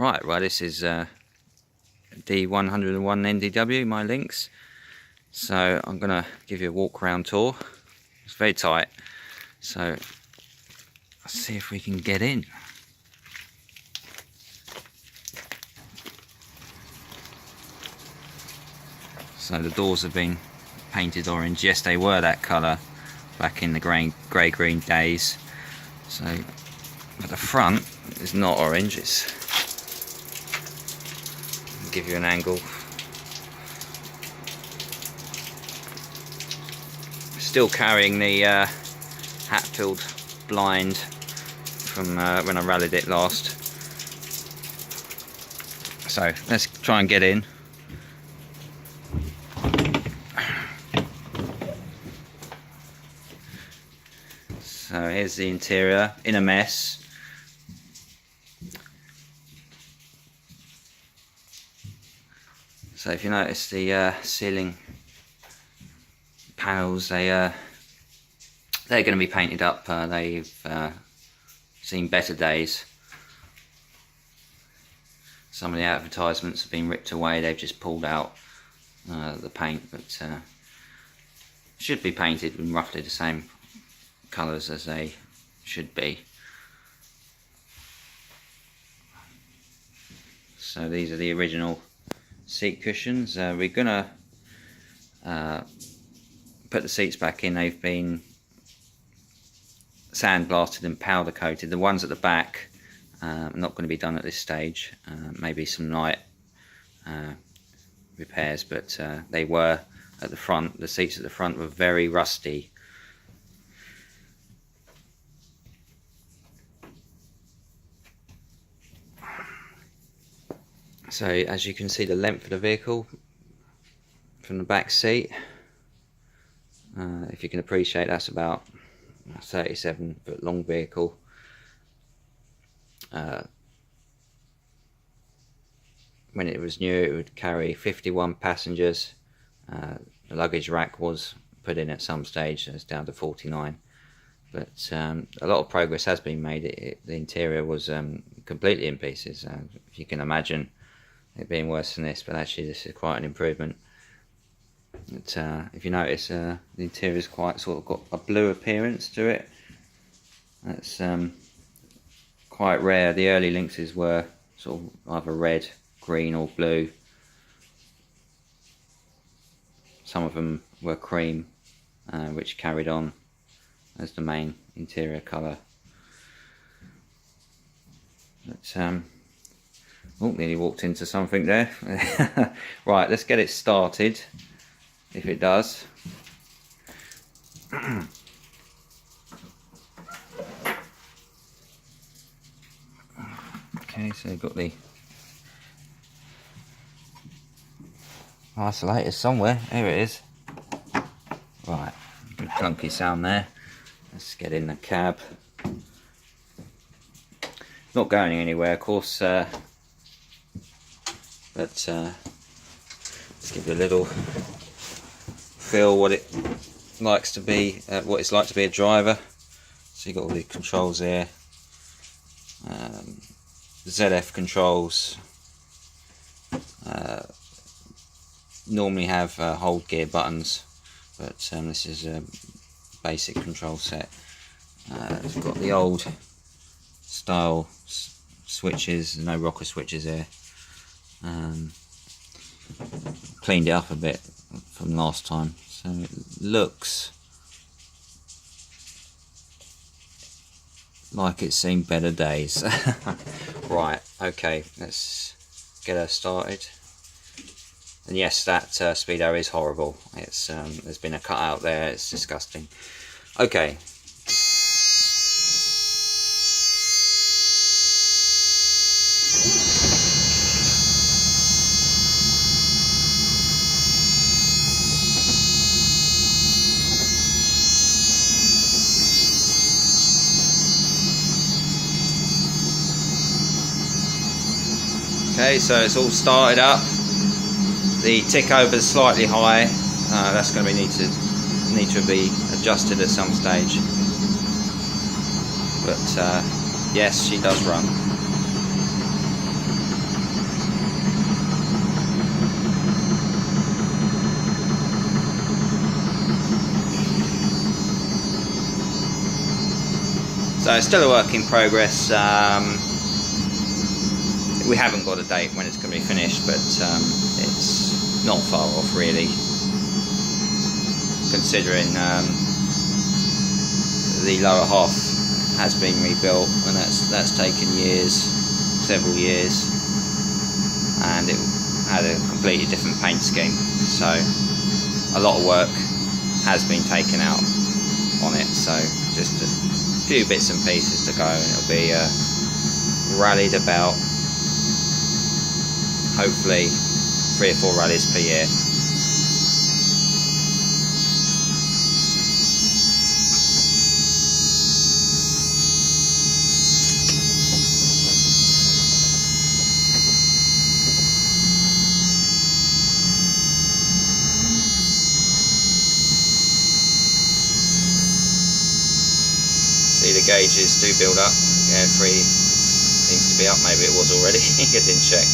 Right, well this is D101 NDW, my Lynx. So I'm going to give you a walk around tour. It's very tight, so let's see if we can get in. So the doors have been painted orange. Yes, they were that colour back in the grey-green days. So at the front is not orange. I'll give you an angle. Still carrying the Hatfield blind from when I rallied it last. So let's try and get in. So here's the interior, in a mess. So if you notice the ceiling panels, they're going to be painted up. They've seen better days. Some of the advertisements have been ripped away. They've just pulled out the paint, but should be painted in roughly the same colours as they should be. So these are the original seat cushions. We're gonna put the seats back in. They've been sandblasted and powder coated. The ones at the back are not going to be done at this stage. Maybe some light repairs, but they were at the front. The seats at the front were very rusty. So as you can see, the length of the vehicle from the back seat, if you can appreciate, that's about a 37-foot long vehicle. When it was new, it would carry 51 passengers. The luggage rack was put in at some stage, so it's down to 49. But a lot of progress has been made. The interior was completely in pieces. If you can imagine it being worse than this, but actually this is quite an improvement. But, if you notice, the interior's quite sort of got a blue appearance to it. That's quite rare. The early Lynxes were sort of either red, green or blue. Some of them were cream, which carried on as the main interior colour. But oh, nearly walked into something there. Right, let's get it started, if it does. Okay, so we've got the isolator somewhere. Here it is. Right, good clunky sound there. Let's get in the cab. Not going anywhere, of course, but let's give you a little feel what it likes to be, what it's like to be a driver. So you've got all the controls here, ZF controls. Normally have hold gear buttons, but this is a basic control set. We've got the old style switches, no rocker switches here. Cleaned it up a bit from last time, so it looks like it's seen better days. Right, okay, let's get her started. And yes, that speedo is horrible. It's there's been a cut out there. It's disgusting. Okay. Okay, so it's all started up. The tick over is slightly high. That's going to need to be adjusted at some stage. But yes, she does run. So it's still a work in progress. We haven't got a date when it's going to be finished, but it's not far off really, considering the lower half has been rebuilt, and that's taken years, several years, and it had a completely different paint scheme, so a lot of work has been taken out on it. So just a few bits and pieces to go, and it'll be rallied about, hopefully 3 or 4 rallies per year. See, the gauges do build up. Air 3 seems to be up, maybe it was already, I didn't check.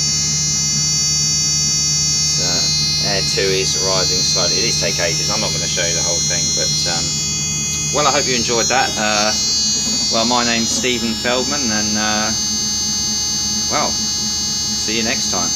Air 2 is rising slowly. These take ages. I'm not going to show you the whole thing, but well, I hope you enjoyed that. Well, my name's Stephen Feldman, and well, see you next time.